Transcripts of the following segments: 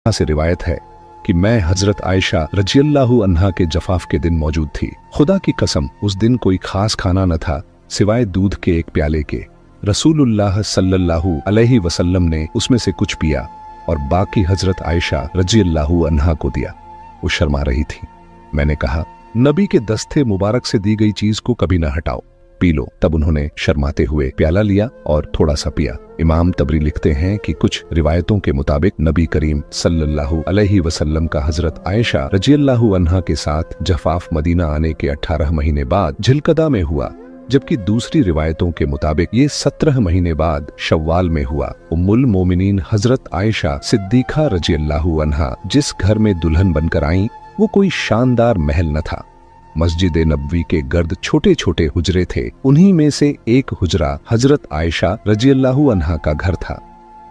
से रिवायत है कि मैं हजरत आयशा रजियल्लाहु अन्हा के जफाफ के दिन मौजूद थी। खुदा की कसम उस दिन कोई खास खाना न था सिवाय दूध के एक प्याले के। रसूलुल्लाह सल्लल्लाहु अलैहि वसल्लम ने उसमें से कुछ पिया और बाकी हजरत आयशा रजियल्लाहु अन्हा को दिया। वो शर्मा रही थी। मैंने कहा, नबी के दस्ते मुबारक से दी गई चीज को कभी न हटाओ, पी लो। तब उन्होंने शर्माते हुए प्याला लिया और थोड़ा सा पिया। इमाम तबरी लिखते हैं कि कुछ रिवायतों के मुताबिक नबी करीम सल्लल्लाहु अलैहि वसल्लम का हजरत आयशा रजियल्लाहु अन्हा के साथ जफाफ मदीना आने के 18 महीने बाद झिलकदा में हुआ, जबकि दूसरी रिवायतों के मुताबिक ये 17 महीने बाद शव्वाल में हुआ। उम्मुल मोमिनीन हजरत आयशा सिद्दीका रजियल्लाहु अन्हा जिस घर में दुल्हन बनकर आई वो कोई शानदार महल न था। मस्जिद नबवी के गर्द छोटे छोटे हुजरे थे। उन्हीं में से एक हुजरा हजरत आयशा रजियल्लाहु अन्हा का घर था।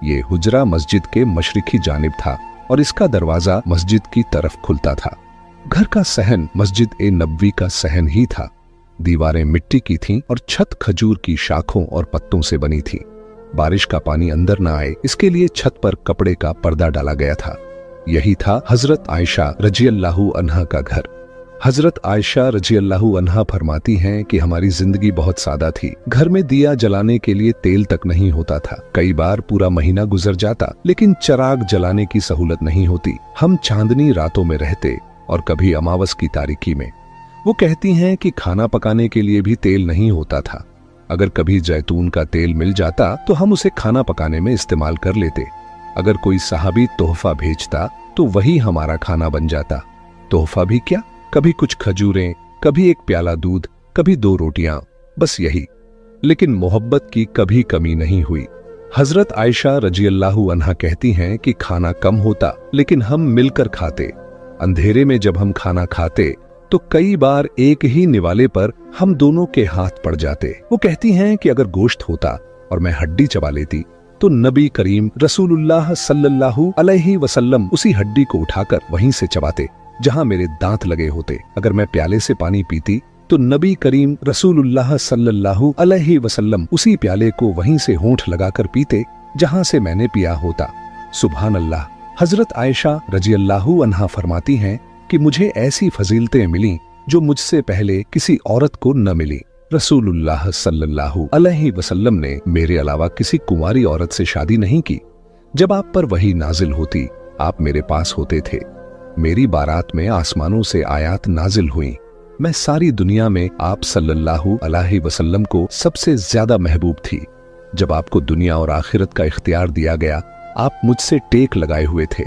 ये हुजरा मस्जिद के मशरिकी जानिब था और इसका दरवाजा मस्जिद की तरफ खुलता था। घर का सहन मस्जिद नबवी का सहन ही था। दीवारें मिट्टी की थीं और छत खजूर की शाखों और पत्तों से बनी थी। बारिश का पानी अंदर न आए इसके लिए छत पर कपड़े का पर्दा डाला गया था। यही था हजरत आयशा रजियल्लाहु अन्हा का घर। हजरत आयशा रजियल्लाहु अन्हा फरमाती हैं कि हमारी जिंदगी बहुत सादा थी। घर में दिया जलाने के लिए तेल तक नहीं होता था। कई बार पूरा महीना गुजर जाता लेकिन चिराग जलाने की सहूलत नहीं होती। हम चांदनी रातों में रहते और कभी अमावस की तारीकी में। वो कहती हैं कि खाना पकाने के लिए भी तेल नहीं होता था। अगर कभी जैतून का तेल मिल जाता तो हम उसे खाना पकाने में इस्तेमाल कर लेते। अगर कोई सहाबी तोहफा भेजता तो वही हमारा खाना बन जाता। तोहफा भी क्या, कभी कुछ खजूरें, कभी एक प्याला दूध, कभी 2 रोटियां, बस यही। लेकिन मोहब्बत की कभी कमी नहीं हुई। हजरत आयशा रजियल्लाहु अन्हा कहती हैं कि खाना कम होता लेकिन हम मिलकर खाते। अंधेरे में जब हम खाना खाते तो कई बार एक ही निवाले पर हम दोनों के हाथ पड़ जाते। वो कहती हैं कि अगर गोश्त होता और मैं हड्डी चबा लेती तो नबी करीम रसूलुल्लाह सल्लल्लाहु अलैहि वसल्लम उसी हड्डी को उठाकर वहीं से चबाते जहां मेरे दांत लगे होते। अगर मैं प्याले से पानी पीती तो नबी करीम रसूलुल्लाह सल्लल्लाहु अलैहि वसल्लम उसी प्याले को वहीं से होंठ लगाकर पीते जहां से मैंने पिया होता। सुभान अल्लाह। हजरत आयशा रजियल्लाहु अन्हा फरमाती हैं कि मुझे ऐसी फजीलतें मिली जो मुझसे पहले किसी औरत को न मिली। रसूलुल्लाह सल्लल्लाहु अलैहि वसल्लम ने मेरे अलावा किसी कुंवारी औरत से शादी नहीं की। जब आप पर वही नाजिल होती आप मेरे पास होते थे। मेरी बारात में आसमानों से आयात नाजिल हुई। मैं सारी दुनिया में आप सल्लल्लाहु अलैहि वसल्लम को सबसे ज्यादा महबूब थी। जब आपको दुनिया और आखिरत का इख्तियार दिया गया आप मुझसे टेक लगाए हुए थे।